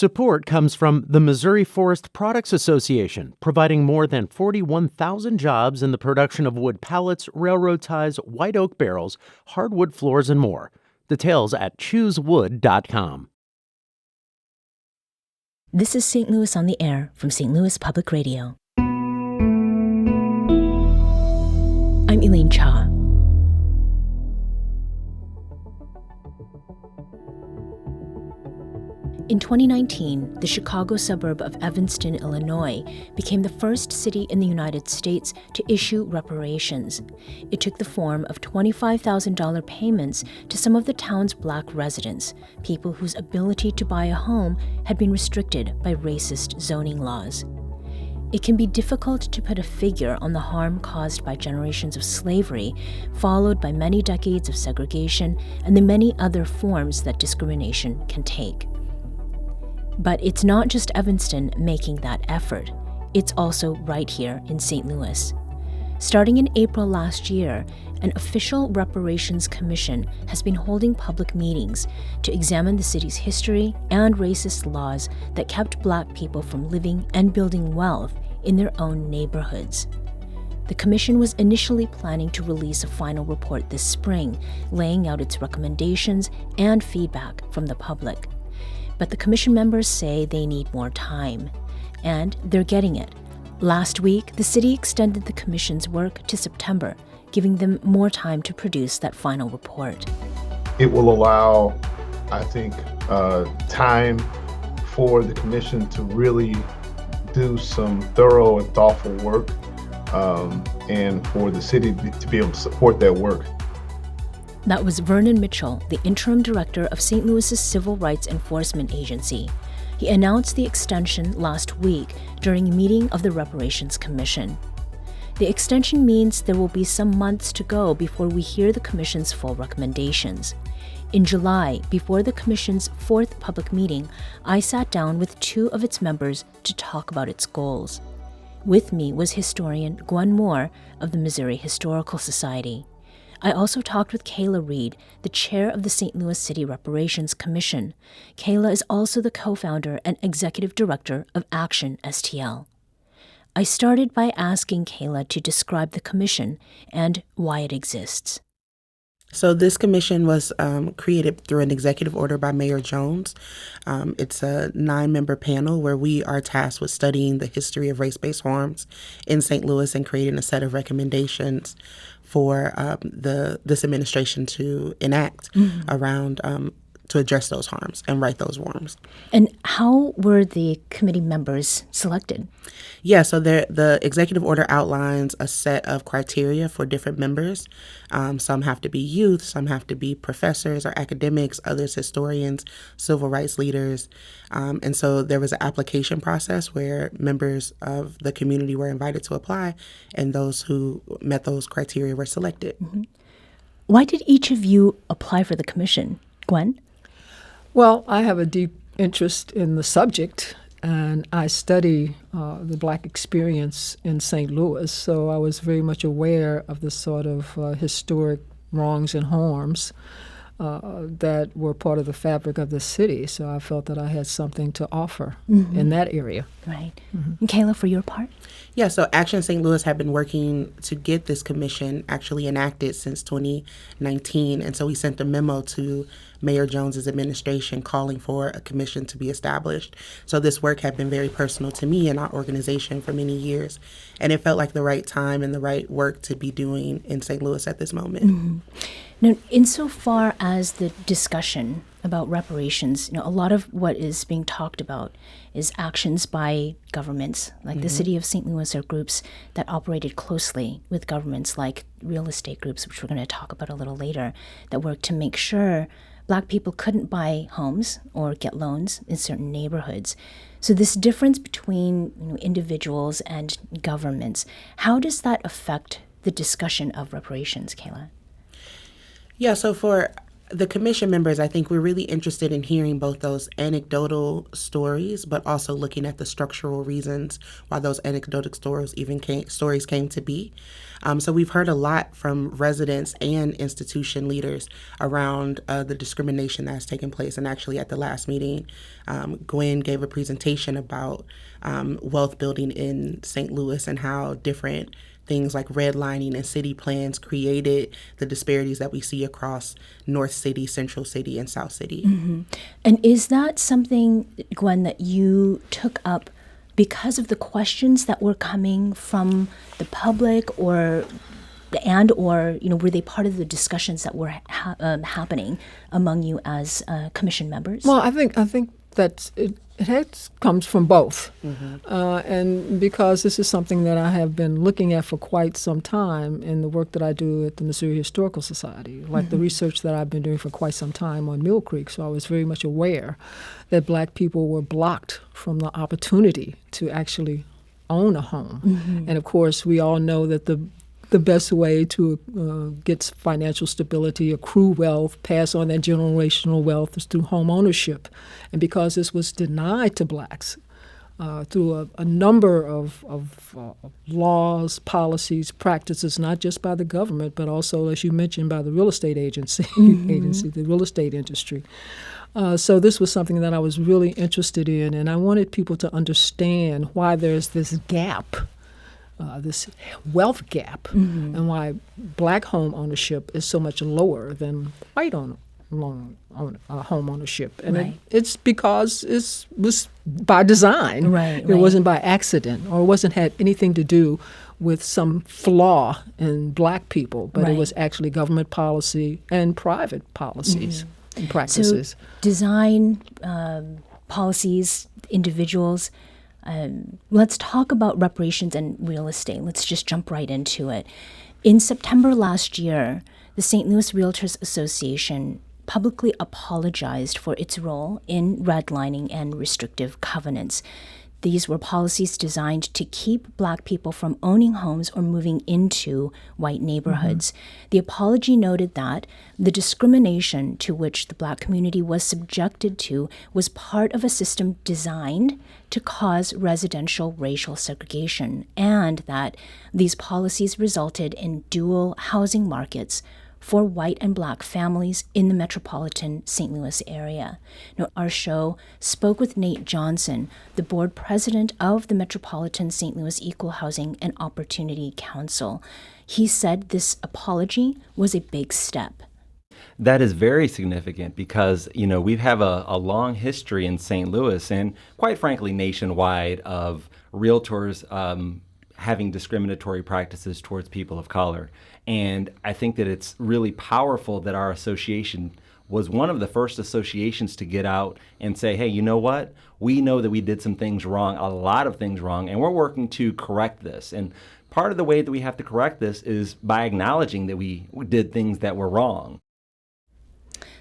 Support comes from the Missouri Forest Products Association, providing more than 41,000 jobs in the production of wood pallets, railroad ties, white oak barrels, hardwood floors, and more. Details at choosewood.com. This is St. Louis on the Air from St. Louis Public Radio. I'm Elaine Cha. In 2019, the Chicago suburb of Evanston, Illinois, became the first city in the United States to issue reparations. It took the form of $25,000 payments to some of the town's Black residents, people whose ability to buy a home had been restricted by racist zoning laws. It can be difficult to put a figure on the harm caused by generations of slavery, followed by many decades of segregation and the many other forms that discrimination can take. But it's not just Evanston making that effort. It's also right here in St. Louis. Starting in April last year, an official Reparations Commission has been holding public meetings to examine the city's history and racist laws that kept Black people from living and building wealth in their own neighborhoods. The commission was initially planning to release a final report this spring, laying out its recommendations and feedback from the public. But the commission members say they need more time, and they're getting it. Last week, the city extended the commission's work to September, giving them more time to produce that final report. It will allow, I think, time for the commission to really do some thorough and thoughtful work, and for the city to be able to support that work. That was Vernon Mitchell, the interim director of St. Louis's Civil Rights Enforcement Agency. He announced the extension last week during a meeting of the Reparations Commission. The extension means there will be some months to go before we hear the Commission's full recommendations. In July, before the Commission's fourth public meeting, I sat down with two of its members to talk about its goals. With me was historian Gwen Moore of the Missouri Historical Society. I also talked with Kayla Reed, the chair of the St. Louis City Reparations Commission. Kayla is also the co-founder and executive director of Action STL. I started by asking Kayla to describe the commission and why it exists. So this commission was created through an executive order by Mayor Jones. It's a 9-member panel where we are tasked with studying the history of race-based harms in St. Louis and creating a set of recommendations for this administration to enact around to address those harms and right those wrongs. And how were the committee members selected? Yeah, so the executive order outlines a set of criteria for different members. Some have to be youth, some have to be professors or academics, others historians, civil rights leaders. And so there was an application process where members of the community were invited to apply, and those who met those criteria were selected. Mm-hmm. Why did each of you apply for the commission? Gwen? Well, I have a deep interest in the subject, and I study the Black experience in St. Louis, so I was very much aware of the sort of historic wrongs and harms that were part of the fabric of the city. So I felt that I had something to offer in that area. Right. And Kayla, for your part? Yeah, so Action St. Louis had been working to get this commission actually enacted since 2019. And so we sent a memo to Mayor Jones's administration calling for a commission to be established. So this work had been very personal to me and our organization for many years. And it felt like the right time and the right work to be doing in St. Louis at this moment. Now, insofar as the discussion about reparations, a lot of what is being talked about is actions by governments, like the city of St. Louis, or groups that operated closely with governments, like real estate groups, which we're going to talk about a little later, that work to make sure Black people couldn't buy homes or get loans in certain neighborhoods. So this difference between individuals and governments, how does that affect the discussion of reparations, Kayla? Yeah, so for The commission members, I think we're really interested in hearing both those anecdotal stories, but also looking at the structural reasons why those anecdotal stories came to be. So we've heard a lot from residents and institution leaders around the discrimination that's taken place. And actually at the last meeting, Gwen gave a presentation about wealth building in St. Louis and how different things like redlining and city plans created the disparities that we see across North City, Central City, and South City. Mm-hmm. And is that something, Gwen, that you took up because of the questions that were coming from the public, or were they part of the discussions that were happening among you as commission members? Well, I think that it comes from both. And because this is something that I have been looking at for quite some time in the work that I do at the Missouri Historical Society, like the research that I've been doing for quite some time on Mill Creek. So I was very much aware that Black people were blocked from the opportunity to actually own a home. And of course, we all know that the best way to get financial stability, accrue wealth, pass on that generational wealth is through home ownership. And because this was denied to Blacks through a number of laws, policies, practices, not just by the government, but also, as you mentioned, by the real estate agency, the real estate industry. So this was something that I was really interested in, and I wanted people to understand why there's this gap, this wealth gap, and why Black home ownership is so much lower than white home ownership. And it's because it was by design. It wasn't by accident, or it wasn't had anything to do with some flaw in Black people, but it was actually government policy and private policies and practices. So design, policies, individuals. Let's talk about reparations and real estate. Let's just jump right into it. In September last year, the St. Louis Realtors Association publicly apologized for its role in redlining and restrictive covenants. These were policies designed to keep Black people from owning homes or moving into white neighborhoods. The apology noted that the discrimination to which the Black community was subjected to was part of a system designed to cause residential racial segregation, and that these policies resulted in dual housing markets for white and Black families in the metropolitan St. Louis area. Now, our show spoke with Nate Johnson, the board president of the Metropolitan St. Louis Equal Housing and Opportunity Council. He said this apology was a big step. That is very significant because, we have a long history in St. Louis and, quite frankly, nationwide of realtors having discriminatory practices towards people of color. And I think that it's really powerful that our association was one of the first associations to get out and say, hey, you know what? We know that we did some things wrong, a lot of things wrong, and we're working to correct this. And part of the way that we have to correct this is by acknowledging that we did things that were wrong.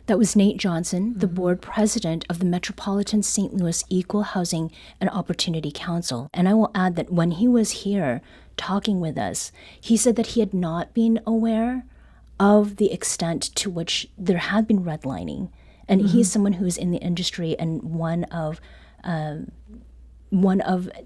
That was Nate Johnson, the board president of the Metropolitan St. Louis Equal Housing and Opportunity Council. And I will add that when he was here talking with us, he said that he had not been aware of the extent to which there had been redlining. And he's someone who is in the industry and one of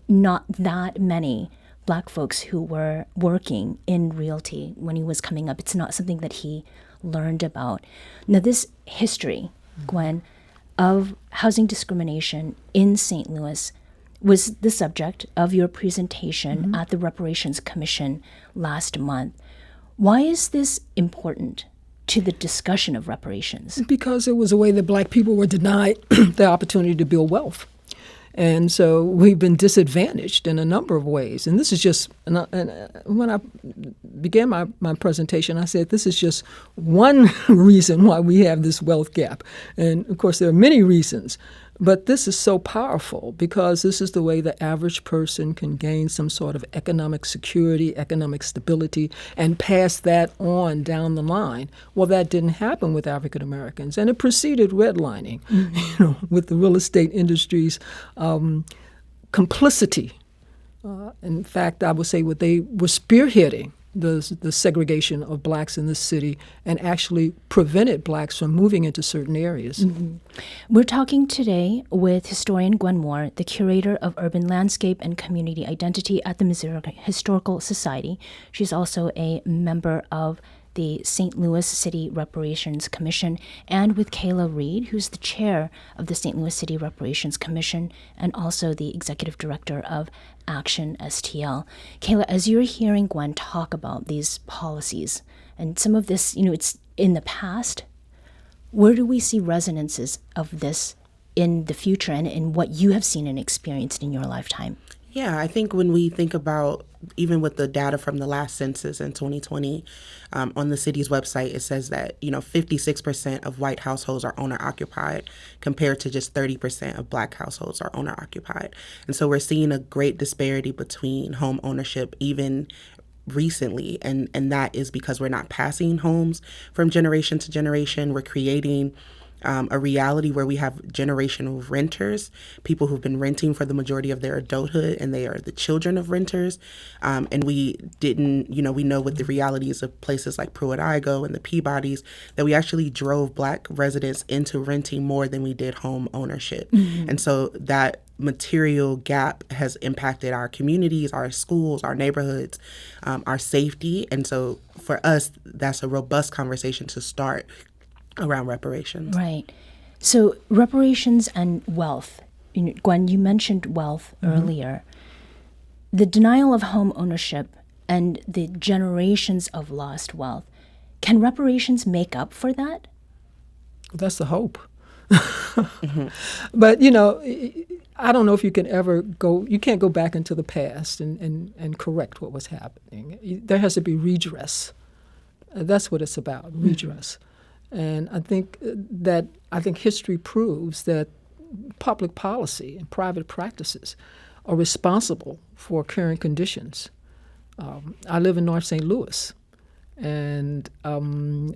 not that many Black folks who were working in realty when he was coming up. It's not something that he learned about. Now, this history, Gwen, of housing discrimination in St. Louis was the subject of your presentation at the Reparations Commission last month. Why is this important to the discussion of reparations? Because it was a way that Black people were denied the opportunity to build wealth. And so we've been disadvantaged in a number of ways. And this is just, and when I began my presentation, I said this is just one reason why we have this wealth gap. And of course, there are many reasons. But this is so powerful because this is the way the average person can gain some sort of economic security, economic stability, and pass that on down the line. Well, that didn't happen with African Americans, and it preceded redlining, with the real estate industry's complicity. In fact, I would say what they were spearheading the segregation of blacks in this city and actually prevented blacks from moving into certain areas. Mm-hmm. We're talking today with historian Gwen Moore, the curator of urban landscape and community identity at the Missouri Historical Society. She's also a member of the St. Louis City Reparations Commission, and with Kayla Reed, who's the chair of the St. Louis City Reparations Commission and also the executive director of Action STL. Kayla, as you're hearing Gwen talk about these policies, and some of this, it's in the past, where do we see resonances of this in the future and in what you have seen and experienced in your lifetime? Yeah, I think when we think about, even with the data from the last census in 2020, on the city's website, it says that, 56% of white households are owner-occupied compared to just 30% of black households are owner-occupied. And so we're seeing a great disparity between home ownership even recently, and that is because we're not passing homes from generation to generation. We're creating a reality where we have generational renters, people who've been renting for the majority of their adulthood, and they are the children of renters. And we didn't, we know with the realities of places like Pruitt-Igoe and the Peabodys that we actually drove black residents into renting more than we did home ownership. Mm-hmm. And so that material gap has impacted our communities, our schools, our neighborhoods, our safety. And so for us, that's a robust conversation to start around reparations. Right. So reparations and wealth. Gwen, you mentioned wealth earlier. The denial of home ownership and the generations of lost wealth. Can reparations make up for that? That's the hope. But, I don't know if you can ever you can't go back into the past and correct what was happening. There has to be redress. That's what it's about, redress. And I think history proves that public policy and private practices are responsible for current conditions. I live in North St. Louis, and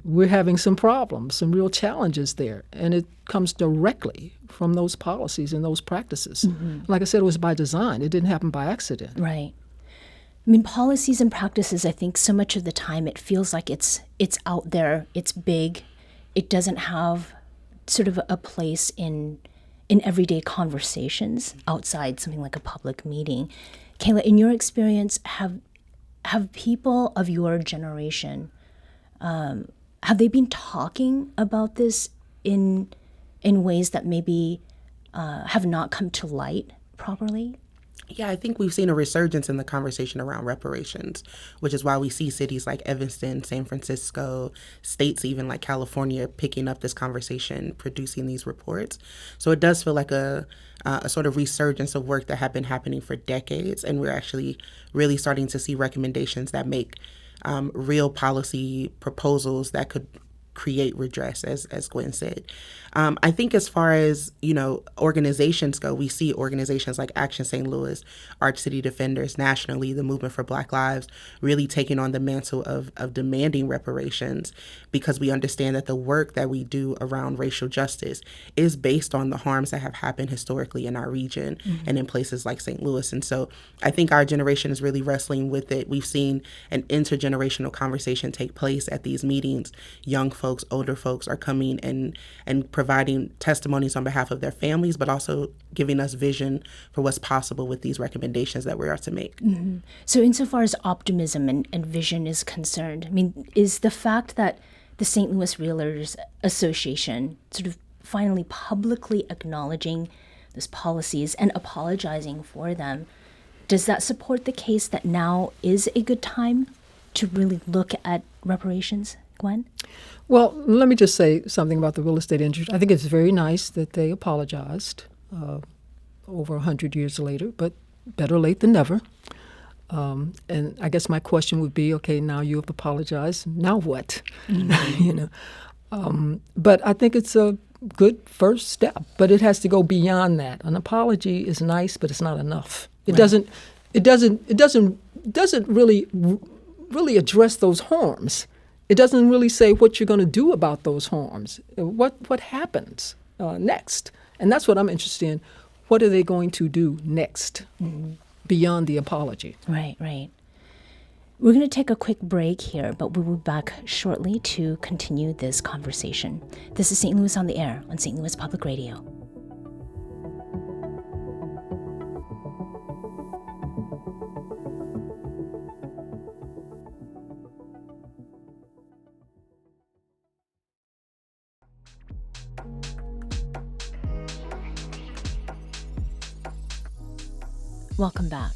we're having some problems, some real challenges there, and it comes directly from those policies and those practices. Mm-hmm. Like I said, it was by design. It didn't happen by accident. Right. I mean, policies and practices, I think so much of the time it feels like it's out there, it's big. It doesn't have sort of a place in everyday conversations outside something like a public meeting. Kayla, in your experience, have people of your generation, have they been talking about this in ways that maybe have not come to light properly? Yeah, I think we've seen a resurgence in the conversation around reparations, which is why we see cities like Evanston, San Francisco, states even like California picking up this conversation, producing these reports. So it does feel like a sort of resurgence of work that had been happening for decades, and we're actually really starting to see recommendations that make real policy proposals that could create redress, as Gwen said. I think as far as, organizations go, we see organizations like Action St. Louis, Arch City Defenders, nationally, the Movement for Black Lives, really taking on the mantle of demanding reparations, because we understand that the work that we do around racial justice is based on the harms that have happened historically in our region and in places like St. Louis. And so I think our generation is really wrestling with it. We've seen an intergenerational conversation take place at these meetings. Young folks, older folks are coming and providing testimonies on behalf of their families, but also giving us vision for what's possible with these recommendations that we are to make. Mm-hmm. So insofar as optimism and vision is concerned, I mean, is the fact that the St. Louis Realtors Association sort of finally publicly acknowledging those policies and apologizing for them, does that support the case that now is a good time to really look at reparations, Gwen? Well, let me just say something about the real estate industry. I think it's very nice that they apologized over 100 years later, but better late than never. And I guess my question would be, okay, now you have apologized. Now what? Mm-hmm. But I think it's a good first step. But it has to go beyond that. An apology is nice, but it's not enough. It doesn't really address those harms. It doesn't really say what you're going to do about those harms. What happens next? And that's what I'm interested in. What are they going to do next beyond the apology? Right. We're going to take a quick break here, but we'll be back shortly to continue this conversation. This is St. Louis on the Air on St. Louis Public Radio. Welcome back.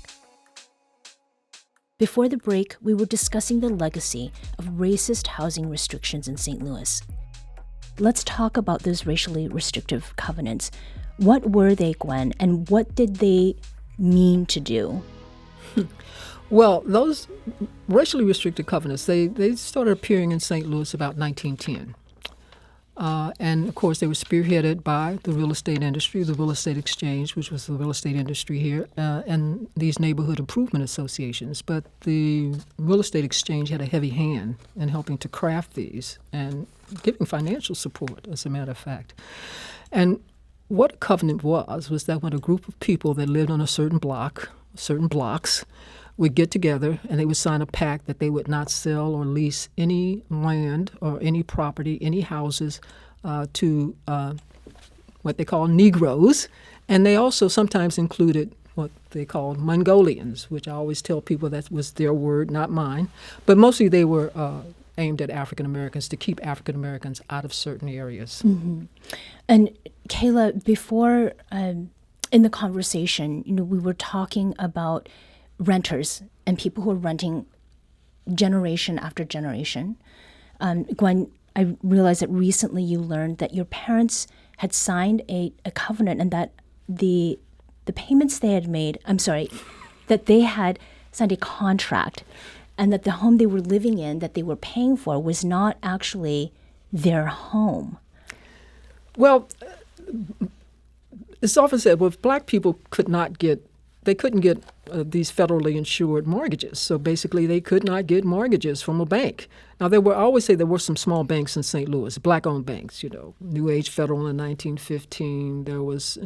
Before the break, we were discussing the legacy of racist housing restrictions in St. Louis. Let's talk about those racially restrictive covenants. What were they, Gwen, and what did they mean to do? Well, those racially restricted covenants, they started appearing in St. Louis about 1910. And, of course, they were spearheaded by the real estate industry, the real estate exchange, which was the real estate industry here, and these neighborhood improvement associations. But the real estate exchange had a heavy hand in helping to craft these and giving financial support, as a matter of fact. And what a covenant was that when a group of people that lived on a certain block, certain blocks, would get together and they would sign a pact that they would not sell or lease any land or any property, any houses to what they call Negroes. And they also sometimes included what they called Mongolians, which I always tell people that was their word, not mine. But mostly they were aimed at African Americans to keep African Americans out of certain areas. Mm-hmm. And Kayla, before in the conversation, we were talking about renters and people who are renting generation after generation. Gwen, I realized that recently you learned that your parents had signed a covenant and that the payments they had made, that they had signed a contract and that the home they were living in that they were paying for was not actually their home. Well, it's often said, well, if black people couldn't get these federally insured mortgages. So basically, they could not get mortgages from a bank. Now, I always say there were some small banks in St. Louis, black-owned banks, New Age Federal in 1915. There was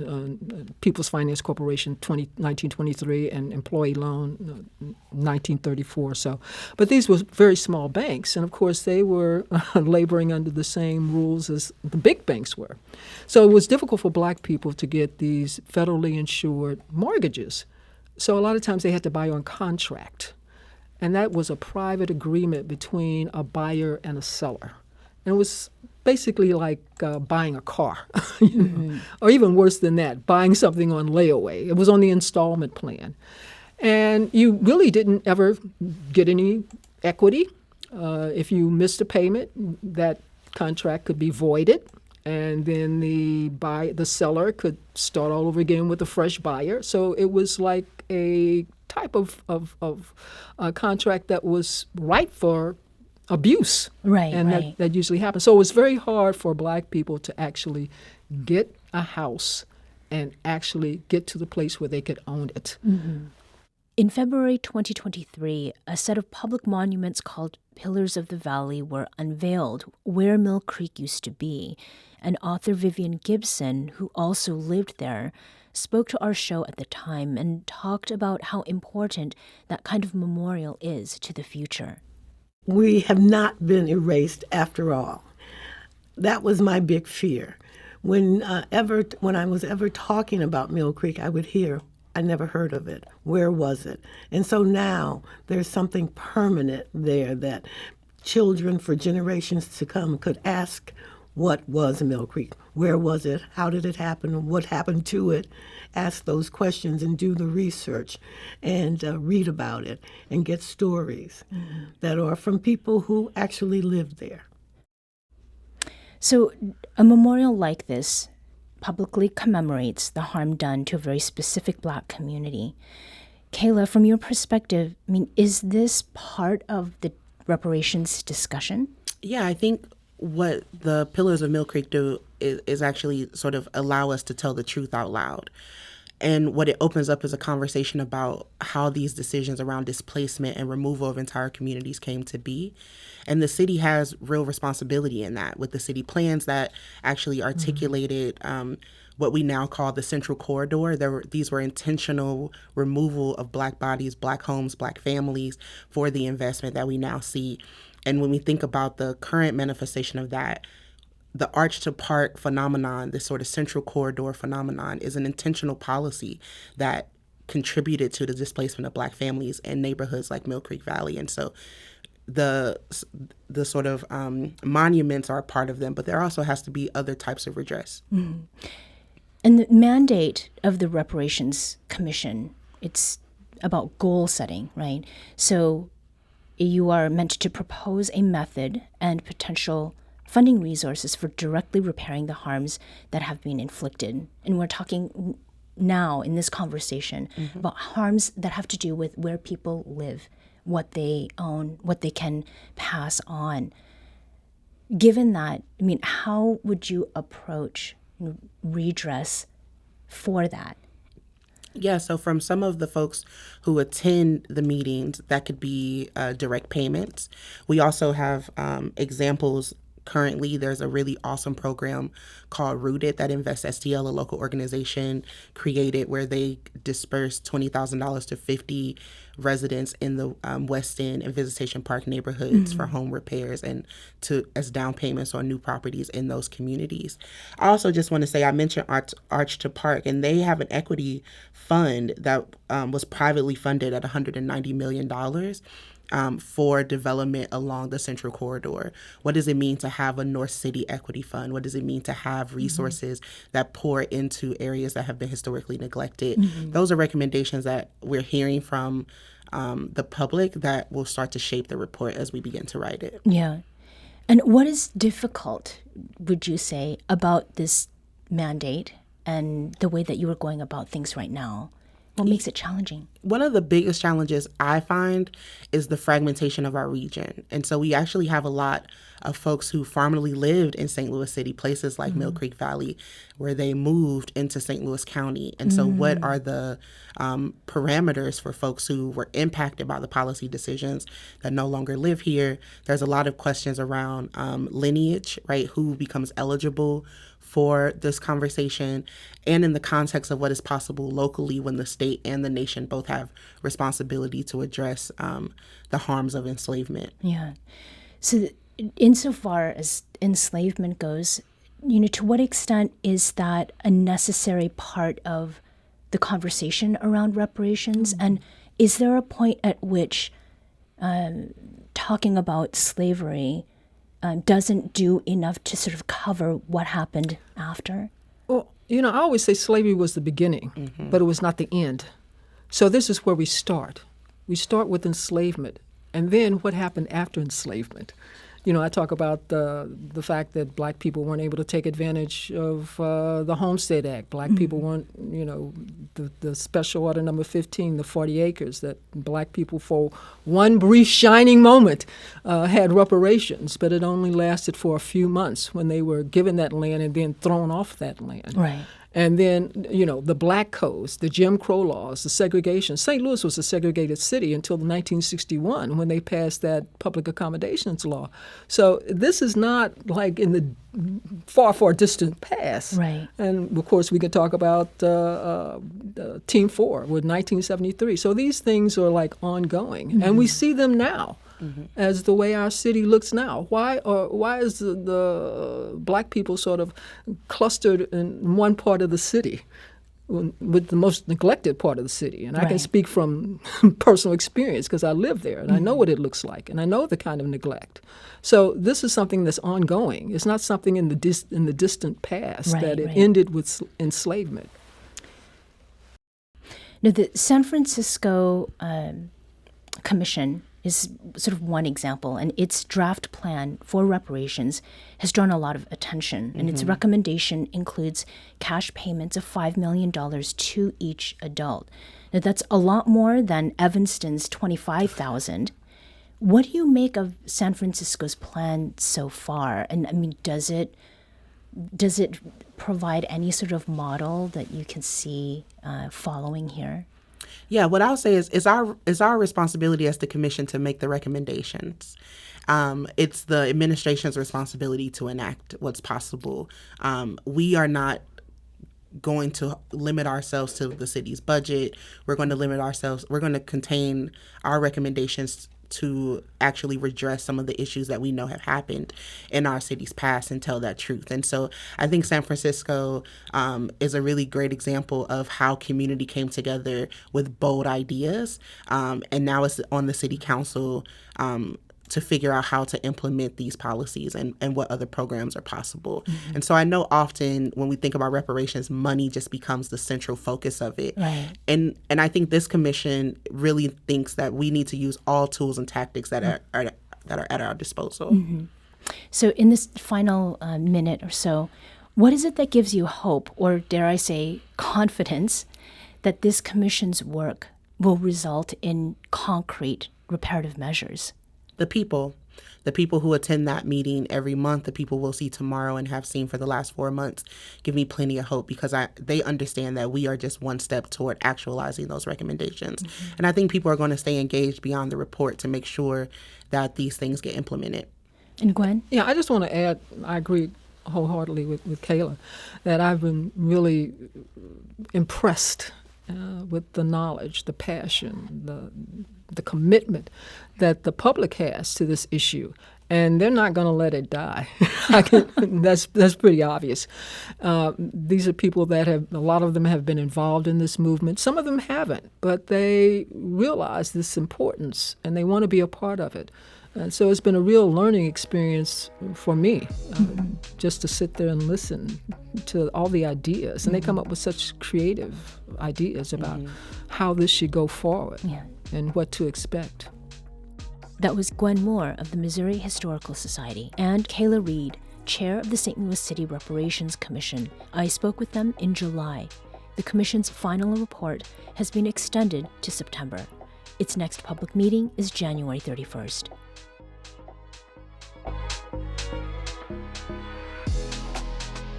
People's Finance Corporation 1923 and Employee Loan 1934. So, but these were very small banks. And, of course, they were laboring under the same rules as the big banks were. So it was difficult for black people to get these federally insured mortgages. So a lot of times they had to buy on contract. And that was a private agreement between a buyer and a seller. And it was basically like buying a car, or even worse than that, buying something on layaway. It was on the installment plan. And you really didn't ever get any equity. If you missed a payment, that contract could be voided. And then the seller could start all over again with a fresh buyer. So it was like a type of contract that was ripe for abuse. Right, and right. That usually happens. So it was very hard for black people to actually get a house and actually get to the place where they could own it. Mm-hmm. In February 2023, a set of public monuments called Pillars of the Valley were unveiled where Mill Creek used to be. And author Vivian Gibson, who also lived there, spoke to our show at the time and talked about how important that kind of memorial is to the future. We have not been erased after all. That was my big fear. When I was ever talking about Mill Creek, I would hear, I never heard of it. Where was it? And so now there's something permanent there that children for generations to come could ask, what was Mill Creek? Where was it? How did it happen? What happened to it? Ask those questions and do the research and read about it and get stories that are from people who actually lived there. So a memorial like this publicly commemorates the harm done to a very specific black community. Kayla, from your perspective, is this part of the reparations discussion? Yeah, I think what the Pillars of Mill Creek do is actually sort of allow us to tell the truth out loud. And what it opens up is a conversation about how these decisions around displacement and removal of entire communities came to be. And the city has real responsibility in that with the city plans that actually articulated what we now call the Central Corridor. These were intentional removal of Black bodies, Black homes, Black families for the investment that we now see. And when we think about the current manifestation of that, the Arch to Park phenomenon, this sort of Central Corridor phenomenon, is an intentional policy that contributed to the displacement of Black families in neighborhoods like Mill Creek Valley. And so the sort of monuments are a part of them, but there also has to be other types of redress. Mm. And the mandate of the Reparations Commission, it's about goal setting, right? So you are meant to propose a method and potential funding resources for directly repairing the harms that have been inflicted. And we're talking now in this conversation about harms that have to do with where people live, what they own, what they can pass on. Given that, I mean, how would you approach redress for that? Yeah, so from some of the folks who attend the meetings, that could be direct payments. We also have examples. Currently, there's a really awesome program called Rooted that Invest STL, a local organization, created where they disperse $20,000 to 50 residents in the West End and Visitation Park neighborhoods for home repairs and as down payments on new properties in those communities. I also just want to say, I mentioned Arch to Park, and they have an equity fund that was privately funded at $190 million. For development along the Central Corridor. What does it mean to have a North City Equity Fund? What does it mean to have resources that pour into areas that have been historically neglected? Those are recommendations that we're hearing from the public that will start to shape the report as we begin to write it. Yeah. And what is difficult, would you say, about this mandate and the way that you are going about things right now? What makes it challenging? One of the biggest challenges I find is the fragmentation of our region. And so we actually have a lot of folks who formerly lived in St. Louis City, places like Mill Creek Valley, where they moved into St. Louis County. And so what are the parameters for folks who were impacted by the policy decisions that no longer live here? There's a lot of questions around lineage, right? Who becomes eligible for this conversation, and in the context of what is possible locally when the state and the nation both have responsibility to address the harms of enslavement. Yeah. So insofar as enslavement goes, to what extent is that a necessary part of the conversation around reparations? And is there a point at which talking about slavery doesn't do enough to sort of cover what happened after? Well, I always say slavery was the beginning, but it was not the end. So this is where we start. We start with enslavement, and then what happened after enslavement. I talk about the fact that Black people weren't able to take advantage of the Homestead Act. Black people weren't, the Special Order Number 15, the 40 acres, that Black people for one brief shining moment had reparations, but it only lasted for a few months when they were given that land and then thrown off that land. Right. And then, the Black codes, the Jim Crow laws, the segregation. St. Louis was a segregated city until 1961 when they passed that public accommodations law. So this is not like in the far, far distant past. Right. And, of course, we could talk about Team 4 with 1973. So these things are like ongoing, and we see them now. As the way our city looks now. Why is the Black people sort of clustered in one part of the city with the most neglected part of the city? And I can speak from personal experience because I live there and I know what it looks like and I know the kind of neglect. So this is something that's ongoing. It's not something in the distant past that it ended with enslavement. Now, the San Francisco Commission is sort of one example, and its draft plan for reparations has drawn a lot of attention, and its recommendation includes cash payments of $5 million to each adult. Now, that's a lot more than Evanston's $25,000. What do you make of San Francisco's plan so far? And I mean, does it provide any sort of model that you can see following here? Yeah, what I'll say is our responsibility as the commission to make the recommendations. It's the administration's responsibility to enact what's possible. We are not going to limit ourselves to the city's budget. We're going to contain our recommendations to actually redress some of the issues that we know have happened in our city's past and tell that truth. And so I think San Francisco is a really great example of how community came together with bold ideas. And now it's on the city council to figure out how to implement these policies and what other programs are possible. Mm-hmm. And so I know often when we think about reparations, money just becomes the central focus of it. Right. And I think this commission really thinks that we need to use all tools and tactics that are at our disposal. Mm-hmm. So in this final minute or so, what is it that gives you hope, or dare I say confidence, that this commission's work will result in concrete reparative measures? The people who attend that meeting every month, the people we'll see tomorrow and have seen for the last 4 months, give me plenty of hope because they understand that we are just one step toward actualizing those recommendations. Mm-hmm. And I think people are going to stay engaged beyond the report to make sure that these things get implemented. And Gwen? Yeah, I just want to add, I agree wholeheartedly with Kayla, that I've been really impressed with the knowledge, the passion, the commitment that the public has to this issue, and they're not going to let it die. That's pretty obvious. These are people that a lot of them have been involved in this movement. Some of them haven't, but they realize this importance, and they want to be a part of it. And so it's been a real learning experience for me, just to sit there and listen to all the ideas. And they come up with such creative ideas about how this should go forward and what to expect. That was Gwen Moore of the Missouri Historical Society and Kayla Reed, chair of the St. Louis City Reparations Commission. I spoke with them in July. The commission's final report has been extended to September. Its next public meeting is January 31st.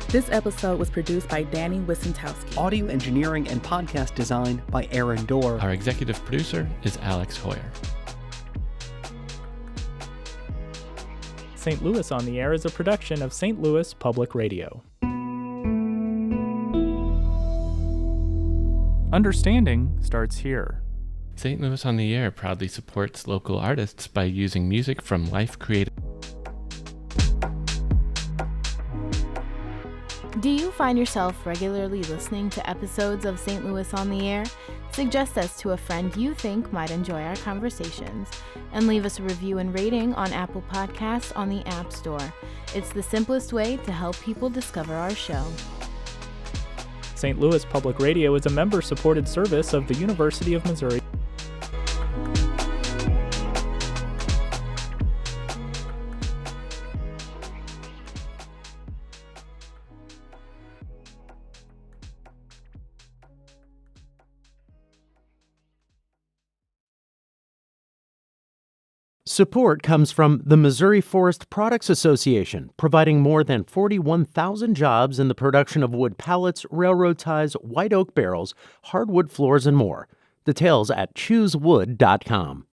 This episode was produced by Danny Wissentowski. Audio engineering and podcast design by Aaron Dorr. Our executive producer is Alex Hoyer. St. Louis on the Air is a production of St. Louis Public Radio. Understanding starts here. St. Louis on the Air proudly supports local artists by using music from Life Creative. Do you find yourself regularly listening to episodes of St. Louis on the Air? Suggest us to a friend you think might enjoy our conversations, and leave us a review and rating on Apple Podcasts on the App Store. It's the simplest way to help people discover our show. St. Louis Public Radio is a member-supported service of the University of Missouri. Support comes from the Missouri Forest Products Association, providing more than 41,000 jobs in the production of wood pallets, railroad ties, white oak barrels, hardwood floors, and more. Details at choosewood.com.